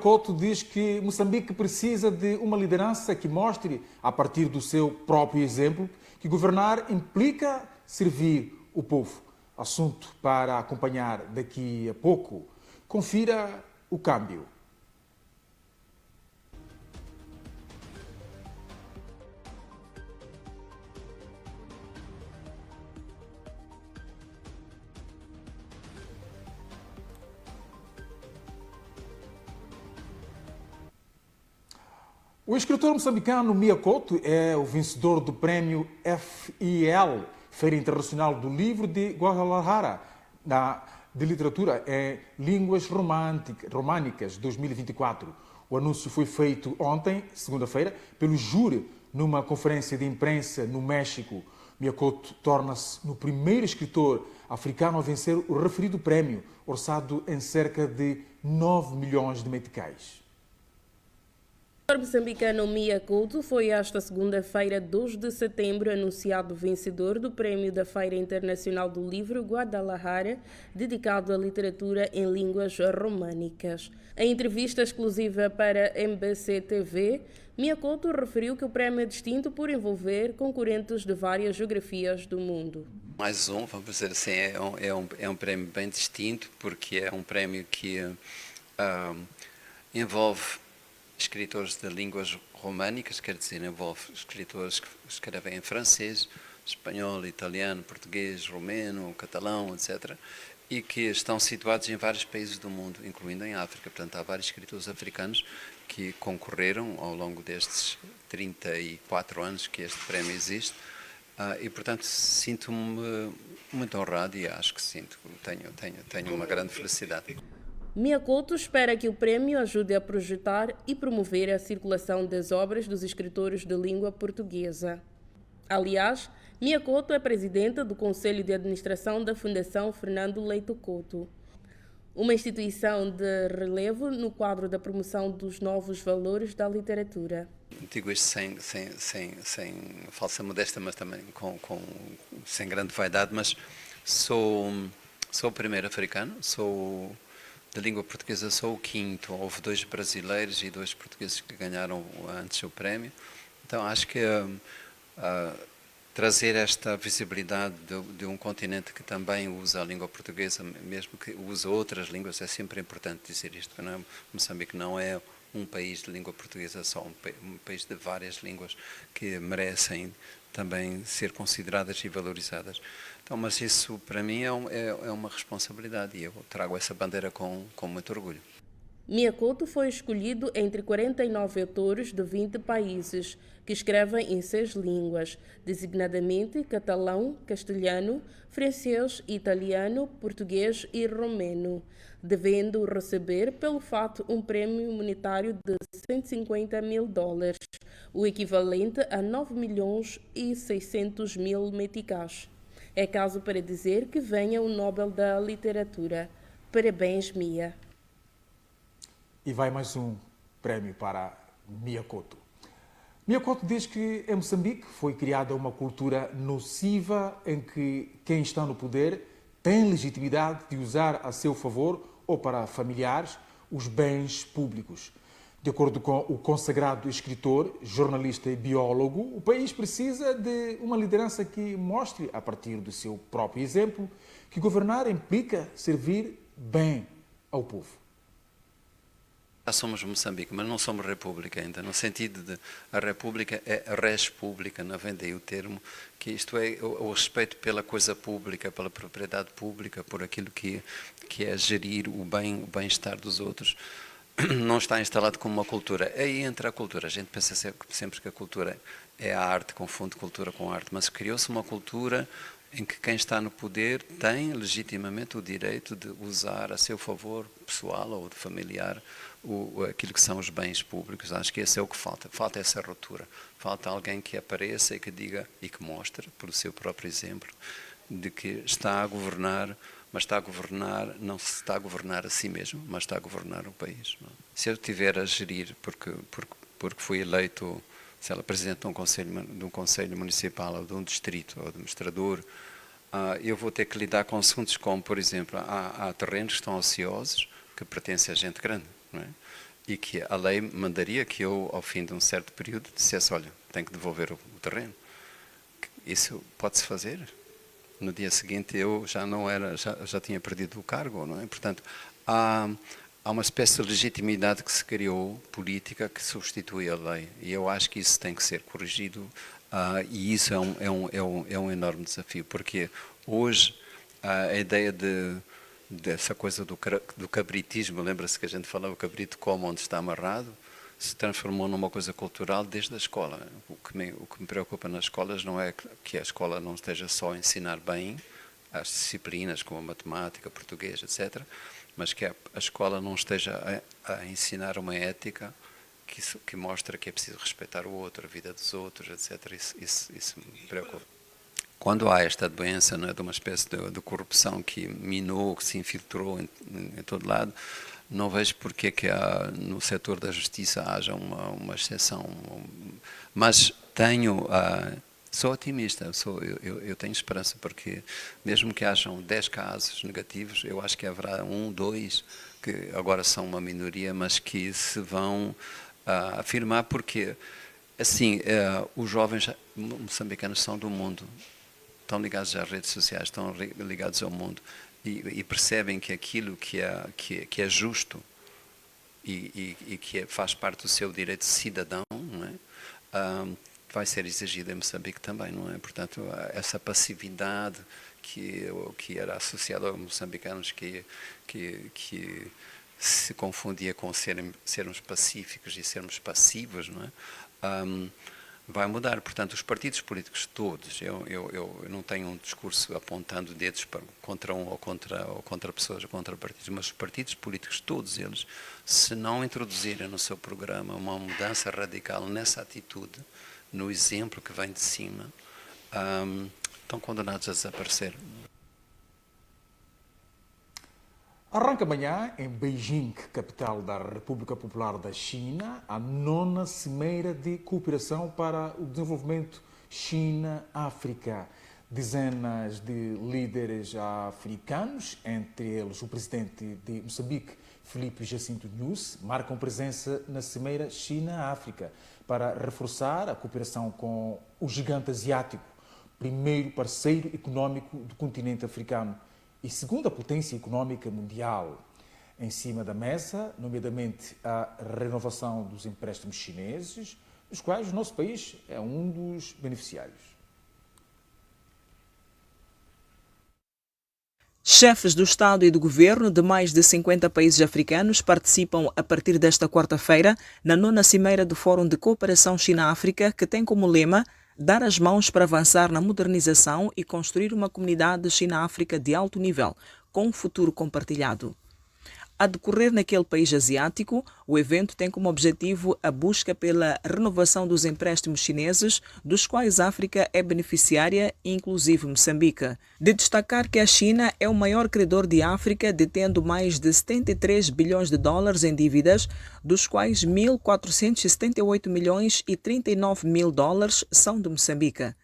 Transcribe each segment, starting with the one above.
Couto diz que Moçambique precisa de uma liderança que mostre, a partir do seu próprio exemplo, que governar implica servir o povo. Assunto para acompanhar daqui a pouco. Confira o câmbio. O escritor moçambicano Mia Couto é o vencedor do prémio FIL, Feira Internacional do Livro de Guadalajara, de Literatura em Línguas Românicas 2024. O anúncio foi feito ontem, segunda-feira, pelo júri numa conferência de imprensa no México. Mia Couto torna-se no primeiro escritor africano a vencer o referido prémio, orçado em cerca de 9 milhões de meticais. O moçambicano Mia Couto foi esta segunda-feira, 2 de setembro, anunciado vencedor do Prémio da Feira Internacional do Livro Guadalajara, dedicado à literatura em línguas românicas. Em entrevista exclusiva para MBC TV, Mia Couto referiu que o prémio é distinto por envolver concorrentes de várias geografias do mundo. Mais um, vamos dizer assim, é um prémio bem distinto, porque é um prémio que envolve escritores de línguas românicas, quer dizer, envolve escritores que escrevem em francês, espanhol, italiano, português, romeno, catalão, etc., e que estão situados em vários países do mundo, incluindo em África. Portanto, há vários escritores africanos que concorreram ao longo destes 34 anos que este prémio existe, e, portanto, sinto-me muito honrado e acho que tenho uma grande felicidade. Mia Couto espera que o prémio ajude a projetar e promover a circulação das obras dos escritores de língua portuguesa. Aliás, Mia Couto é presidenta do Conselho de Administração da Fundação Fernando Leite Couto, uma instituição de relevo no quadro da promoção dos novos valores da literatura. Digo isto sem falsa modéstia, mas também sem grande vaidade, mas sou o primeiro africano, de língua portuguesa sou o quinto. Houve 2 brasileiros e 2 portugueses que ganharam antes o prémio. Então acho que trazer esta visibilidade de um continente que também usa a língua portuguesa, mesmo que use outras línguas, é sempre importante dizer isto, porque Moçambique não é um país de língua portuguesa só, um país de várias línguas que merecem também ser consideradas e valorizadas. Então, mas isso para mim é uma responsabilidade e eu trago essa bandeira com muito orgulho. Mia Couto foi escolhido entre 49 autores de 20 países que escrevem em 6 línguas, designadamente catalão, castelhano, francês, italiano, português e romeno, devendo receber pelo fato um prémio monetário de $150 mil, o equivalente a 9 milhões e 600 mil meticais. É caso para dizer que venha o Nobel da Literatura. Parabéns, Mia. E vai mais um prémio para Mia Couto. Mia Couto diz que em Moçambique foi criada uma cultura nociva em que quem está no poder tem legitimidade de usar a seu favor ou para familiares os bens públicos. De acordo com o consagrado escritor, jornalista e biólogo, o país precisa de uma liderança que mostre, a partir do seu próprio exemplo, que governar implica servir bem ao povo. Já somos Moçambique, mas não somos república ainda, no sentido de a república é res pública, não vem daí o termo, que isto é o respeito pela coisa pública, pela propriedade pública, por aquilo que é gerir o bem-estar dos outros. Não está instalado como uma cultura. Aí entra a cultura. A gente pensa sempre que a cultura é a arte, confunde cultura com arte, mas criou-se uma cultura em que quem está no poder tem legitimamente o direito de usar a seu favor pessoal ou de familiar aquilo que são os bens públicos. Acho que esse é o que falta. Falta essa ruptura. Falta alguém que apareça e que diga e que mostre, pelo seu próprio exemplo, de que está a governar, mas está a governar, não se está a governar a si mesmo, mas está a governar o país. Não? Se eu estiver a gerir, porque fui eleito, sei lá, presidente de um conselho municipal ou de um distrito ou administrador, eu vou ter que lidar com assuntos como, por exemplo, há terrenos que estão ociosos, que pertencem a gente grande, não é? e que a lei mandaria que eu, ao fim de um certo período, dissesse, olha, tenho que devolver o terreno. Isso pode-se fazer. No dia seguinte eu já tinha perdido o cargo, não é? Portanto, há uma espécie de legitimidade que se criou, política, que substitui a lei. E eu acho que isso tem que ser corrigido, e isso é um enorme desafio, porque hoje a ideia dessa coisa do cabritismo, lembra-se que a gente falava, o cabrito come onde está amarrado, se transformou numa coisa cultural desde a escola. O que me preocupa nas escolas não é que a escola não esteja só a ensinar bem as disciplinas como a matemática, português, etc., mas que a escola não esteja a ensinar uma ética que mostra que é preciso respeitar o outro, a vida dos outros, etc. Isso me preocupa. Quando há esta doença, não é, de uma espécie de corrupção que minou, que se infiltrou em todo lado, não vejo porque é que no setor da justiça haja uma exceção. Mas sou otimista, eu tenho esperança, porque mesmo que hajam 10 casos negativos, eu acho que haverá 1, 2, que agora são uma minoria, mas que se vão afirmar, porque assim, os jovens moçambicanos são do mundo, estão ligados às redes sociais, estão ligados ao mundo, e percebem que aquilo que é justo e que faz parte do seu direito de cidadão, não é? Vai ser exigido em Moçambique também, não é? Portanto, essa passividade que era associada aos moçambicanos, que se confundia com sermos pacíficos e sermos passivos, não é? Vai mudar. Portanto, os partidos políticos todos, eu não tenho um discurso apontando dedos contra um ou contra pessoas ou contra partidos, mas os partidos políticos todos eles, se não introduzirem no seu programa uma mudança radical nessa atitude, no exemplo que vem de cima, estão condenados a desaparecer. Arranca amanhã, em Beijing, capital da República Popular da China, a 9ª Cimeira de Cooperação para o Desenvolvimento China-África. Dezenas de líderes africanos, entre eles o presidente de Moçambique, Filipe Jacinto Nyusi, marcam presença na Cimeira China-África para reforçar a cooperação com o gigante asiático, primeiro parceiro econômico do continente africano e segunda potência econômica mundial. Em cima da mesa, nomeadamente a renovação dos empréstimos chineses, dos quais o nosso país é um dos beneficiários. Chefes do Estado e do Governo de mais de 50 países africanos participam a partir desta quarta-feira na 9ª Cimeira do Fórum de Cooperação China-África, que tem como lema dar as mãos para avançar na modernização e construir uma comunidade China-África de alto nível, com um futuro compartilhado. A decorrer naquele país asiático, o evento tem como objetivo a busca pela renovação dos empréstimos chineses, dos quais a África é beneficiária, inclusive Moçambique. De destacar que a China é o maior credor de África, detendo mais de 73 bilhões de dólares em dívidas, dos quais 1.478 milhões e 39 mil dólares são de Moçambique.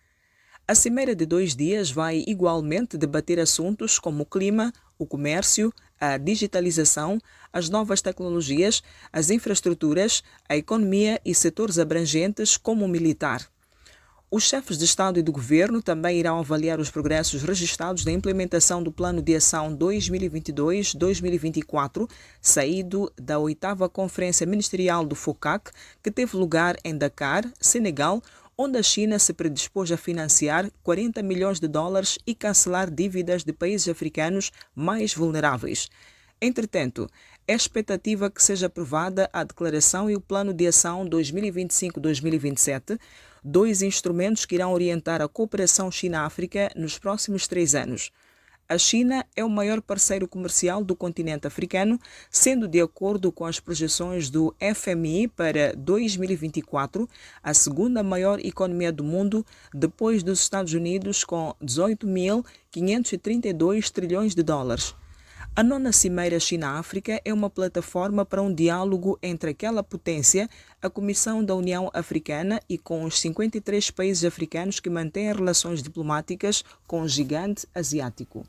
A cimeira de 2 dias vai igualmente debater assuntos como o clima, o comércio, a digitalização, as novas tecnologias, as infraestruturas, a economia e setores abrangentes como o militar. Os chefes de Estado e do Governo também irão avaliar os progressos registrados na implementação do Plano de Ação 2022-2024, saído da 8ª Conferência Ministerial do FOCAC, que teve lugar em Dakar, Senegal, onde a China se predispôs a financiar 40 milhões de dólares e cancelar dívidas de países africanos mais vulneráveis. Entretanto, é expectativa que seja aprovada a Declaração e o Plano de Ação 2025-2027, 2 instrumentos que irão orientar a cooperação China-África nos próximos 3 anos. A China é o maior parceiro comercial do continente africano, sendo, de acordo com as projeções do FMI para 2024, a segunda maior economia do mundo, depois dos Estados Unidos, com 18.532 trilhões de dólares. A 9ª Cimeira China-África é uma plataforma para um diálogo entre aquela potência, a Comissão da União Africana e com os 53 países africanos que mantêm relações diplomáticas com o gigante asiático.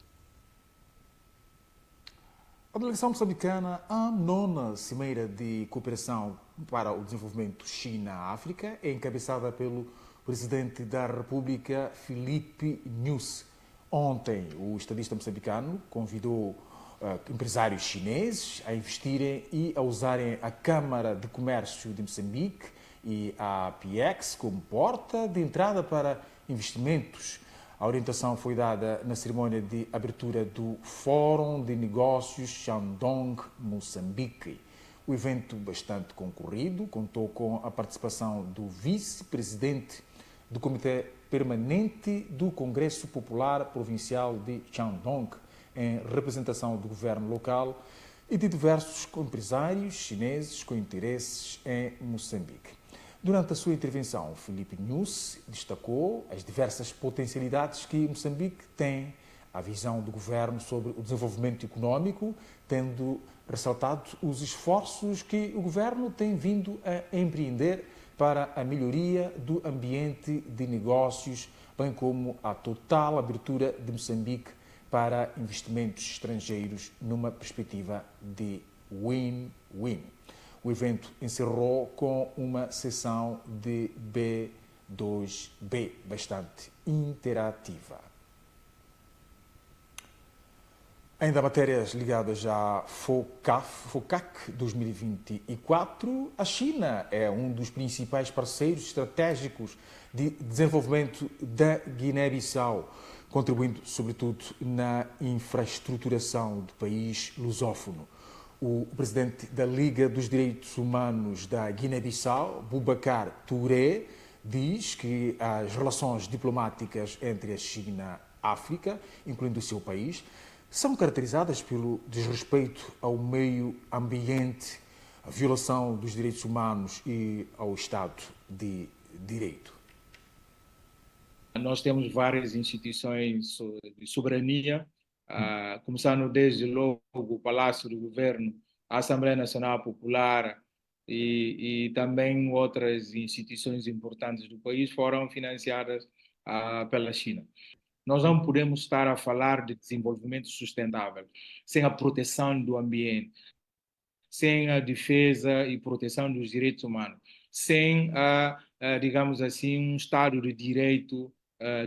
A delegação moçambicana à nona Cimeira de Cooperação para o Desenvolvimento China-África é encabeçada pelo presidente da República, Filipe Nyusi. Ontem, o estadista moçambicano convidou empresários chineses a investirem e a usarem a Câmara de Comércio de Moçambique e a PIEX como porta de entrada para investimentos. A orientação foi dada na cerimónia de abertura do Fórum de Negócios Shandong, Moçambique. O evento, bastante concorrido, contou com a participação do vice-presidente do Comitê Permanente do Congresso Popular Provincial de Shandong, em representação do governo local, e de diversos empresários chineses com interesses em Moçambique. Durante a sua intervenção, Filipe Nyusi destacou as diversas potencialidades que Moçambique tem, a visão do governo sobre o desenvolvimento econômico, tendo ressaltado os esforços que o governo tem vindo a empreender para a melhoria do ambiente de negócios, bem como a total abertura de Moçambique para investimentos estrangeiros numa perspectiva de win-win. O evento encerrou com uma sessão de B2B bastante interativa. Ainda matérias ligadas à FOCAC 2024, a China é um dos principais parceiros estratégicos de desenvolvimento da Guiné-Bissau, contribuindo sobretudo na infraestruturação do país lusófono. O presidente da Liga dos Direitos Humanos da Guiné-Bissau, Boubacar Touré, diz que as relações diplomáticas entre a China e a África, incluindo o seu país, são caracterizadas pelo desrespeito ao meio ambiente, a violação dos direitos humanos e ao Estado de Direito. Nós temos várias instituições de soberania, começando desde logo o Palácio do Governo, a Assembleia Nacional Popular e também outras instituições importantes do país foram financiadas pela China. Nós não podemos estar a falar de desenvolvimento sustentável sem a proteção do ambiente, sem a defesa e proteção dos direitos humanos, sem, digamos assim, um Estado de Direito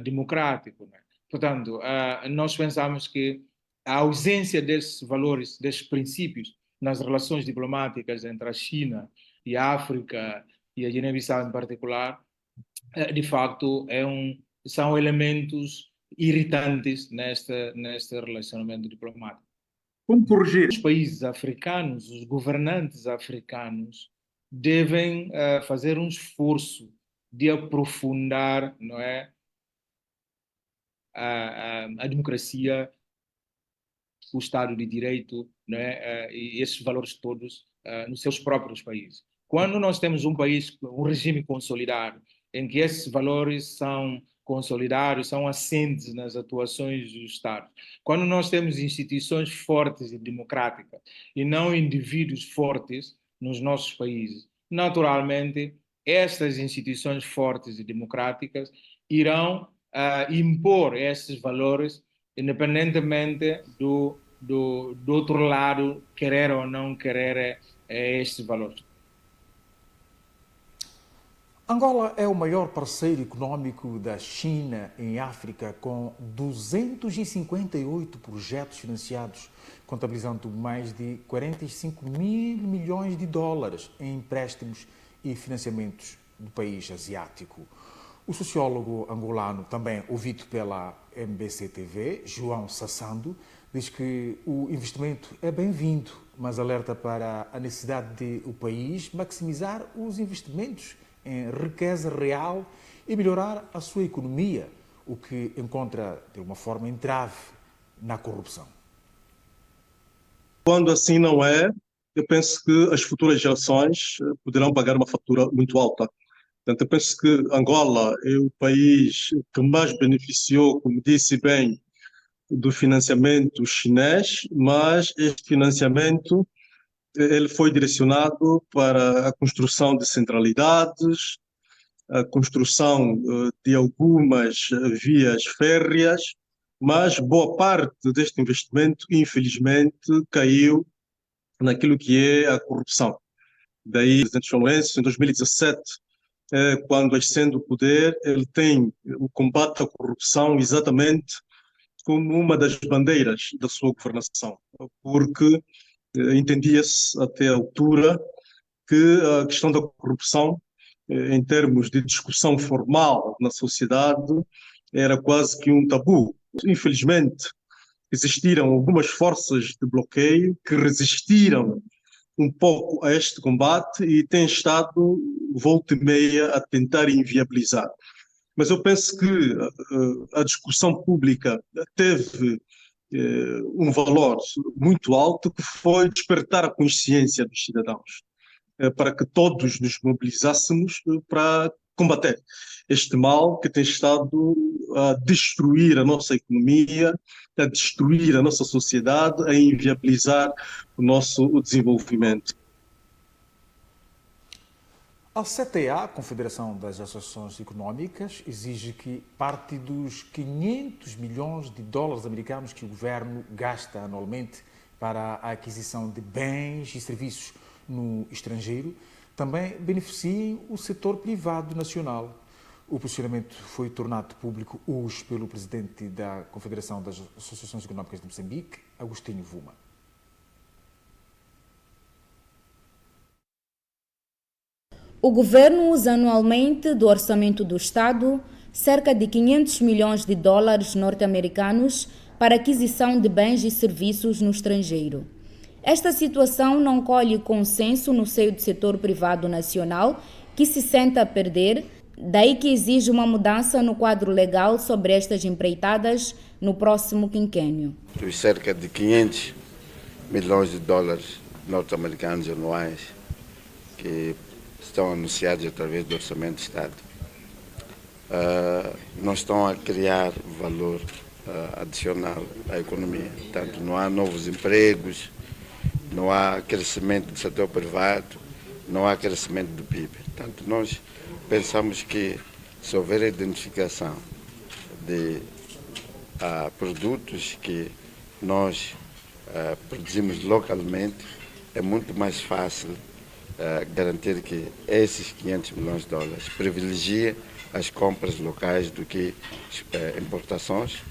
democrático, né? Portanto, nós pensamos que a ausência desses valores, desses princípios nas relações diplomáticas entre a China e a África e a Guiné-Bissau em particular, de facto, são elementos irritantes neste relacionamento diplomático. Como corrigir? Os países africanos, os governantes africanos, devem fazer um esforço de aprofundar, não é, a democracia, o Estado de Direito, não é, e esses valores todos nos seus próprios países. Quando nós temos um país, um regime consolidado, em que esses valores são consolidados, são assentes nas atuações do Estado, quando nós temos instituições fortes e democráticas e não indivíduos fortes nos nossos países, naturalmente, estas instituições fortes e democráticas irão impor esses valores, independentemente do outro lado querer ou não querer estes valores. Angola é o maior parceiro econômico da China em África, com 258 projetos financiados, contabilizando mais de 45 mil milhões de dólares em empréstimos e financiamentos do país asiático. O sociólogo angolano, também ouvido pela MBC-TV, João Sassando, diz que o investimento é bem-vindo, mas alerta para a necessidade de o país maximizar os investimentos em riqueza real e melhorar a sua economia, o que encontra, de uma forma, entrave na corrupção. Quando assim não é, eu penso que as futuras gerações poderão pagar uma fatura muito alta. Portanto, eu penso que Angola é o país que mais beneficiou, como disse bem, do financiamento chinês, mas este financiamento ele foi direcionado para a construção de centralidades, a construção de algumas vias férreas mas boa parte deste investimento, infelizmente, caiu naquilo que é a corrupção. Daí, o presidente João Lourenço, em 2017, quando ascende o poder, ele tem o combate à corrupção exatamente como uma das bandeiras da sua governação, porque entendia-se até a altura que a questão da corrupção, em termos de discussão formal na sociedade, era quase que um tabu. Infelizmente, existiram algumas forças de bloqueio que resistiram um pouco a este combate e têm estado volta e meia a tentar inviabilizar. Mas eu penso que a discussão pública teve um valor muito alto, que foi despertar a consciência dos cidadãos, para que todos nos mobilizássemos para combater este mal que tem estado a destruir a nossa economia, a destruir a nossa sociedade, a inviabilizar o nosso desenvolvimento. A CTA, a Confederação das Associações Económicas, exige que parte dos 500 milhões de dólares americanos que o governo gasta anualmente para a aquisição de bens e serviços no estrangeiro também beneficiem o setor privado nacional. O posicionamento foi tornado público hoje pelo presidente da Confederação das Associações Económicas de Moçambique, Agostinho Vuma. O governo usa anualmente do orçamento do Estado cerca de 500 milhões de dólares norte-americanos para aquisição de bens e serviços no estrangeiro. Esta situação não colhe consenso no seio do setor privado nacional, que se senta a perder, daí que exige uma mudança no quadro legal sobre estas empreitadas no próximo quinquênio. Dos cerca de 500 milhões de dólares norte-americanos anuais que estão anunciados através do Orçamento de Estado, não estão a criar valor adicional à economia. Portanto, não há novos empregos, não há crescimento do setor privado, não há crescimento do PIB. Portanto, nós pensamos que se houver a identificação de produtos que nós produzimos localmente, é muito mais fácil garantir que esses 500 milhões de dólares privilegiem as compras locais do que importações,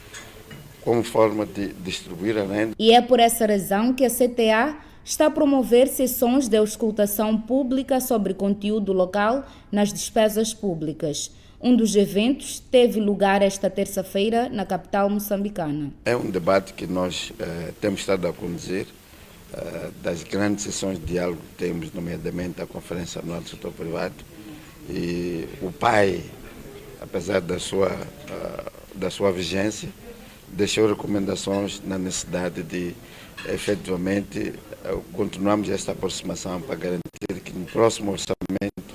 como forma de distribuir a renda. E é por essa razão que a CTA está a promover sessões de auscultação pública sobre conteúdo local nas despesas públicas. Um dos eventos teve lugar esta terça-feira na capital moçambicana. É um debate que nós temos estado a conduzir, das grandes sessões de diálogo que temos, nomeadamente a Conferência Anual do Setor Privado, e o PAI, apesar da sua vigência, deixou recomendações na necessidade de, efetivamente, continuarmos esta aproximação para garantir que no próximo orçamento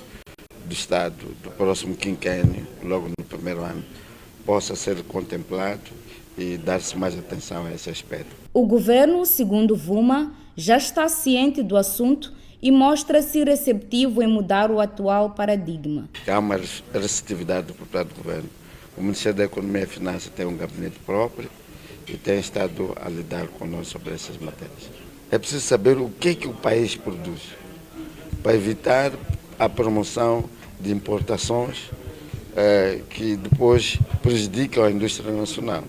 do Estado, do próximo quinquênio, logo no primeiro ano, possa ser contemplado e dar-se mais atenção a esse aspecto. O governo, segundo Vuma, já está ciente do assunto e mostra-se receptivo em mudar o atual paradigma. Há uma receptividade por parte do governo. O Ministério da Economia e Finanças tem um gabinete próprio e tem estado a lidar conosco sobre essas matérias. É preciso saber o que o país produz para evitar a promoção de importações que depois prejudicam a indústria nacional.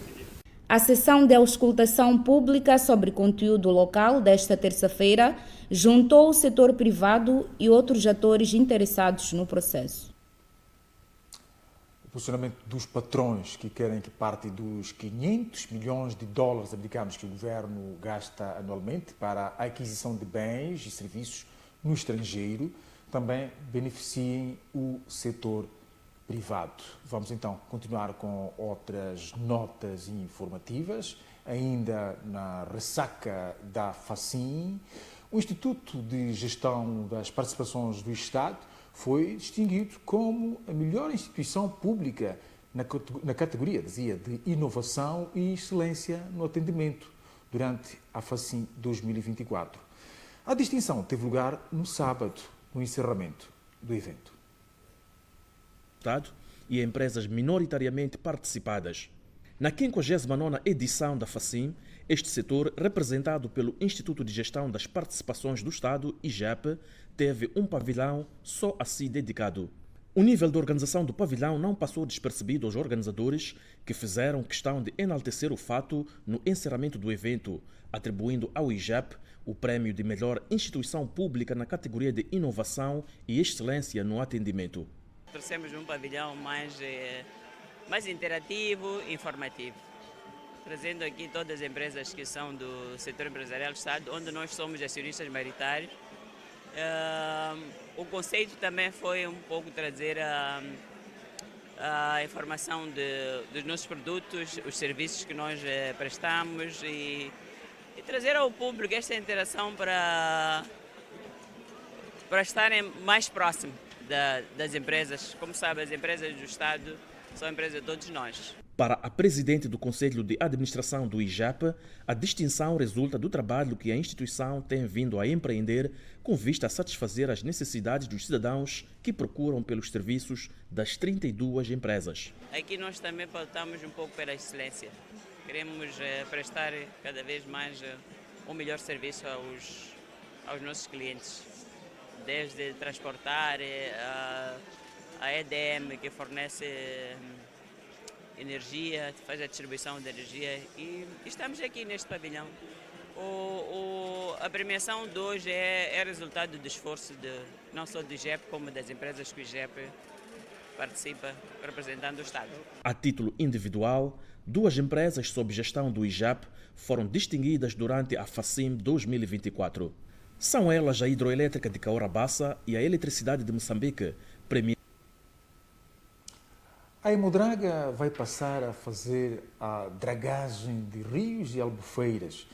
A sessão de auscultação pública sobre conteúdo local desta terça-feira juntou o setor privado e outros atores interessados no processo. O posicionamento dos patrões que querem que parte dos 500 milhões de dólares americanos que o governo gasta anualmente para a aquisição de bens e serviços no estrangeiro também beneficiem o setor privado. Vamos então continuar com outras notas informativas, ainda na ressaca da FACIN. O Instituto de Gestão das Participações do Estado foi distinguido como a melhor instituição pública na categoria, dizia, de inovação e excelência no atendimento durante a FACIN 2024. A distinção teve lugar no sábado, no encerramento do evento. E empresas minoritariamente participadas. Na 59ª edição da FACIM, este setor, representado pelo Instituto de Gestão das Participações do Estado, IGEP, teve um pavilhão só a si dedicado. O nível de organização do pavilhão não passou despercebido aos organizadores, que fizeram questão de enaltecer o fato no encerramento do evento, atribuindo ao IGEP o prémio de melhor instituição pública na categoria de inovação e excelência no atendimento. Trouxemos um pavilhão mais interativo e informativo, trazendo aqui todas as empresas que são do setor empresarial do Estado, onde nós somos acionistas maioritários. O conceito também foi um pouco trazer a informação dos nossos produtos, os serviços que nós prestamos e trazer ao público esta interação para estarem mais próximos das empresas. Como sabe, as empresas do Estado são empresas de todos nós. Para a presidente do Conselho de Administração do IGEP, a distinção resulta do trabalho que a instituição tem vindo a empreender com vista a satisfazer as necessidades dos cidadãos que procuram pelos serviços das 32 empresas. Aqui nós também pautamos um pouco pela excelência. Queremos prestar cada vez mais um melhor serviço aos nossos clientes, desde transportar a EDM, que fornece energia, faz a distribuição de energia, e estamos aqui neste pavilhão. A premiação de hoje é resultado do esforço não só do IGEP, como das empresas que o IGEP participa, representando o Estado. A título individual, 2 empresas sob gestão do IGEP foram distinguidas durante a FACIM 2024. São elas a Hidroelétrica de Caorabassa e a Eletricidade de Moçambique. A Hemodraga vai passar a fazer a dragagem de rios e albufeiras.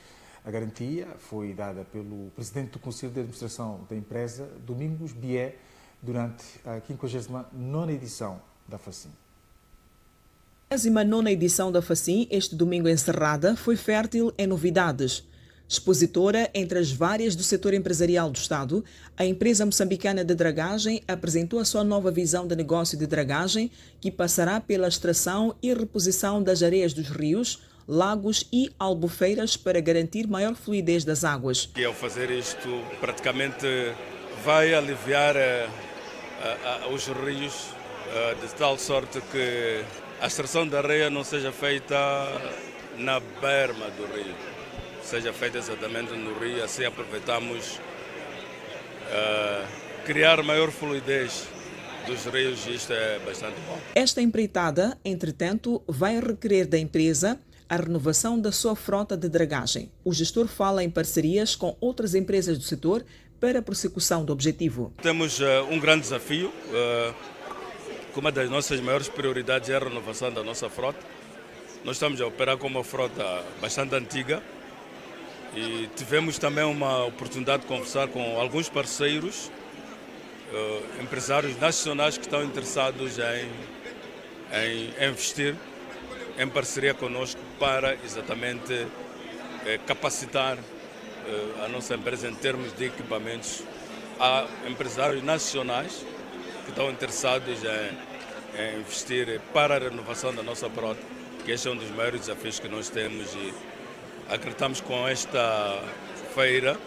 A garantia foi dada pelo presidente do Conselho de Administração da empresa, Domingos Bié, durante a 59ª edição da FACIM. A 59ª edição da FACIM, este domingo encerrada, foi fértil em novidades. Expositora entre as várias do setor empresarial do Estado, a empresa moçambicana de dragagem apresentou a sua nova visão de negócio de dragagem, que passará pela extração e reposição das areias dos rios, lagos e albufeiras para garantir maior fluidez das águas. E ao fazer isto, praticamente vai aliviar os rios de tal sorte que a extração da areia não seja feita na berma do rio, seja feita exatamente no rio, assim aproveitamos criar maior fluidez dos rios, e isto é bastante bom. Esta empreitada, entretanto, vai requerer da empresa a renovação da sua frota de dragagem. O gestor fala em parcerias com outras empresas do setor para a prossecução do objetivo. Temos um grande desafio, que uma das nossas maiores prioridades é a renovação da nossa frota. Nós estamos a operar com uma frota bastante antiga e tivemos também uma oportunidade de conversar com alguns parceiros, empresários nacionais que estão interessados em investir em parceria conosco para exatamente capacitar a nossa empresa em termos de equipamentos. Há empresários nacionais que estão interessados em investir para a renovação da nossa frota, que este é um dos maiores desafios que nós temos, e acreditamos que com esta feira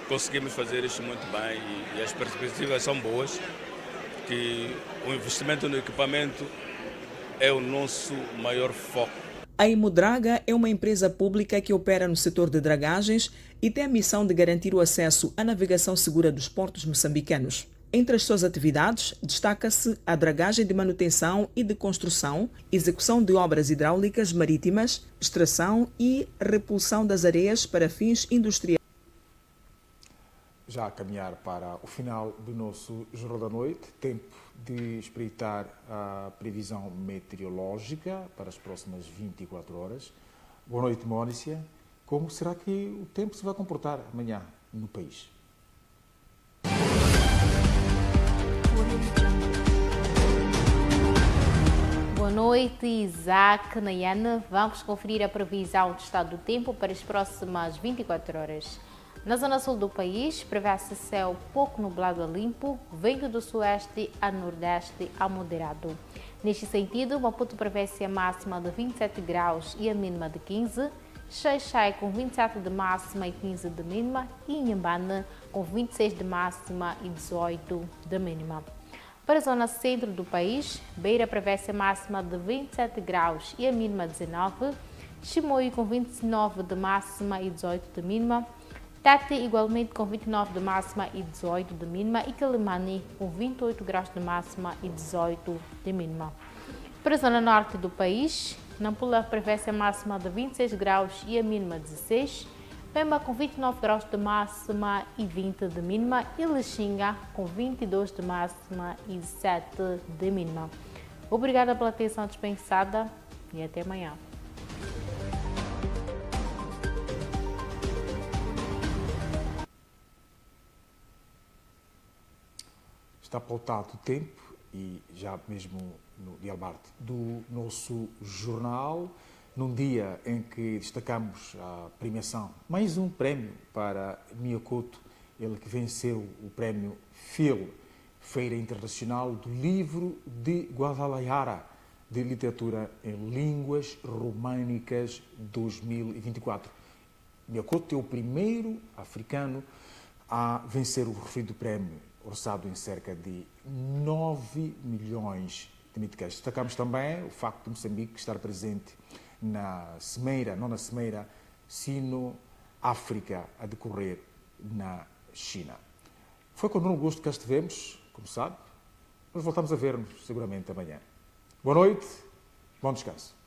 conseguimos fazer isto muito bem e as perspectivas são boas, que o investimento no equipamento é o nosso maior foco. A Hemodraga é uma empresa pública que opera no setor de dragagens e tem a missão de garantir o acesso à navegação segura dos portos moçambicanos. Entre as suas atividades, destaca-se a dragagem de manutenção e de construção, execução de obras hidráulicas marítimas, extração e repulsão das areias para fins industriais. Já a caminhar para o final do nosso Jornal da Noite, tempo de espreitar a previsão meteorológica para as próximas 24 horas. Boa noite, Mónica. Como será que o tempo se vai comportar amanhã no país? Boa noite, Isaac, Nayana. Vamos conferir a previsão do estado do tempo para as próximas 24 horas. Na zona sul do país, prevê-se céu pouco nublado a limpo, vento do sueste a nordeste a moderado. Neste sentido, Maputo prevê-se a máxima de 27 graus e a mínima de 15, Xai-Xai com 27 de máxima e 15 de mínima e Inhambane com 26 de máxima e 18 de mínima. Para a zona centro do país, Beira prevê-se a máxima de 27 graus e a mínima 19, Chimoio com 29 de máxima e 18 de mínima, Tete igualmente com 29 de máxima e 18 de mínima e Quelimane com 28 graus de máxima e 18 de mínima. Para a zona norte do país, Nampula prevê-se a máxima de 26 graus e a mínima 16, Pemba com 29 graus de máxima e 20 de mínima e Lixinga com 22 de máxima e 7 de mínima. Obrigada pela atenção dispensada e até amanhã. Está pautado o tempo e já mesmo no dia do nosso jornal, num dia em que destacamos a premiação, mais um prémio para Miyakoto, ele que venceu o prémio FIL, Feira Internacional do Livro de Guadalajara, de Literatura em Línguas Românicas 2024. Miyakoto é o primeiro africano a vencer o referido prémio, orçado em cerca de 9 milhões de meticais. Destacamos também o facto de Moçambique estar presente na nona cimeira Sino-África a decorrer na China. Foi com enorme gosto que cá estivemos, como sabe. Nós voltamos a ver-nos seguramente amanhã. Boa noite, bom descanso.